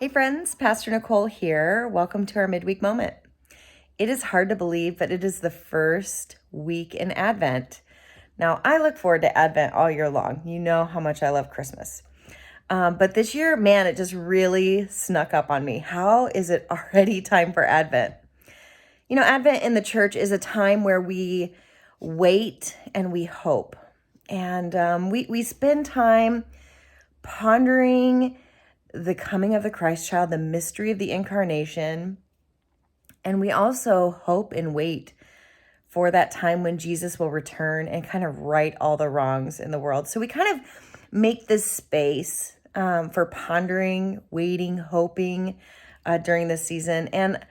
Hey friends, Pastor Nicole here. Welcome to our Midweek Moment. It is hard to believe, but it is the first week in Advent. Now, I look forward to Advent all year long. You know how much I love Christmas. But this year, man, it just really snuck up on me. How is it already time for Advent? You know, Advent in the church is a time where we wait and we hope. And we spend time pondering the coming of the Christ child, the mystery of the incarnation. And we also hope and wait for that time when Jesus will return and kind of right all the wrongs in the world. So we kind of make this space for pondering, waiting, hoping during this season. And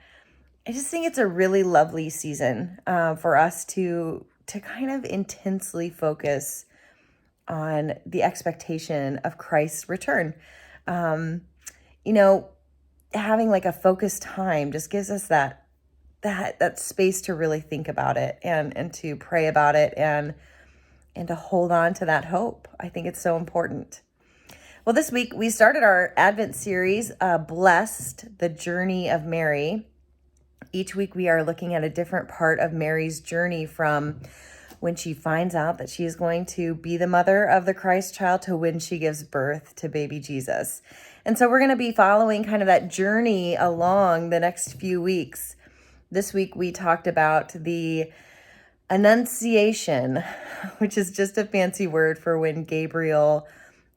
I just think it's a really lovely season for us to kind of intensely focus on the expectation of Christ's return. You know, having like a focused time just gives us that space to really think about it and to pray about it and to hold on to that hope. I think it's so important. Well, this week we started our Advent series, Blessed, the Journey of Mary. Each week we are looking at a different part of Mary's journey from when she finds out that she is going to be the mother of the Christ child to when she gives birth to baby Jesus. And so we're going to be following kind of that journey along the next few weeks. This week we talked about the Annunciation, which is just a fancy word for when Gabriel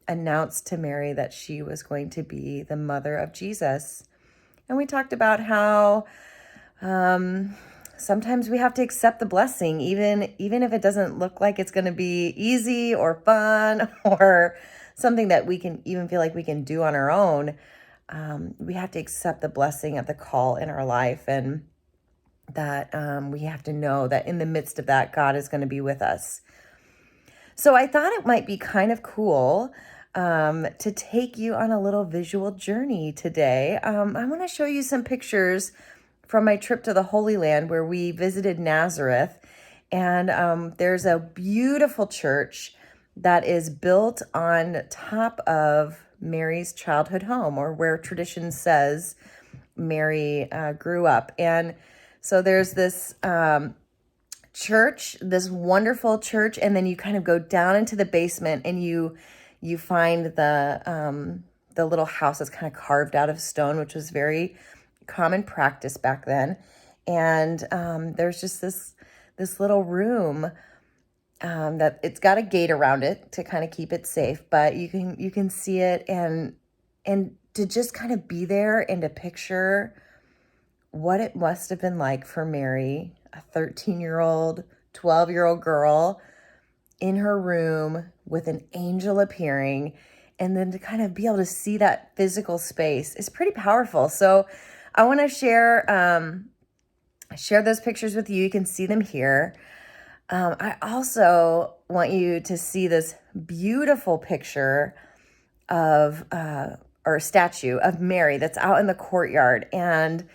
announced to Mary that she was going to be the mother of Jesus. And we talked about how sometimes we have to accept the blessing, even if it doesn't look like it's going to be easy or fun or something that we can even feel like we can do on our own. We have to accept the blessing of the call in our life, and that we have to know that in the midst of that, God is going to be with us. So I thought it might be kind of cool to take you on a little visual journey today. I want to show you some pictures from my trip to the Holy Land where we visited Nazareth. And there's a beautiful church that is built on top of Mary's childhood home, or where tradition says Mary grew up. And so there's this church, this wonderful church, and then you kind of go down into the basement and you find the little house that's kind of carved out of stone, which was very common practice back then. And there's just this little room that it's got a gate around it to kind of keep it safe, but you can see it, and to just kind of be there and to picture what it must have been like for Mary, a 13-year-old, 12-year-old girl in her room with an angel appearing, and then to kind of be able to see that physical space is pretty powerful. So I want to share those pictures with you. You can see them here. I also want you to see this beautiful picture of, or stätue of Mary that's out in the courtyard. And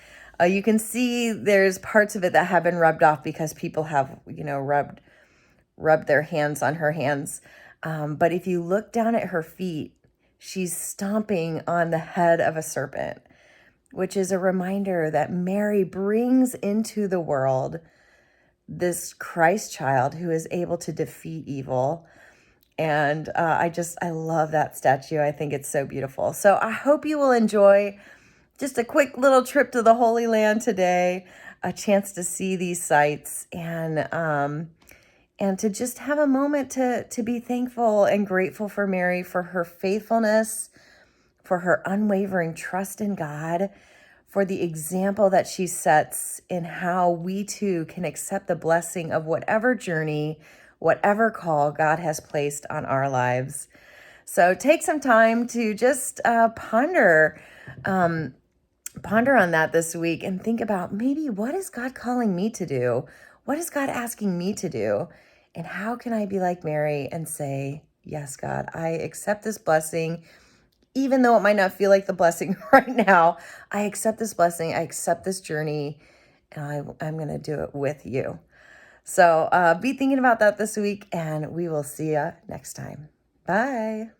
you can see there's parts of it that have been rubbed off because people have, rubbed their hands on her hands. But if you look down at her feet, she's stomping on the head of a serpent, which is a reminder that Mary brings into the world this Christ child who is able to defeat evil. And I love that statue. I think it's so beautiful. So I hope you will enjoy just a quick little trip to the Holy Land today, a chance to see these sights, and to just have a moment to be thankful and grateful for Mary, for her faithfulness, for her unwavering trust in God, for the example that she sets in how we too can accept the blessing of whatever journey, whatever call God has placed on our lives. So take some time to just ponder on that this week and think about, maybe, what is God calling me to do? What is God asking me to do? And how can I be like Mary and say, yes, God, I accept this blessing. Even though it might not feel like the blessing right now, I accept this blessing. I accept this journey, and I'm going to do it with you. So be thinking about that this week, and we will see you next time. Bye.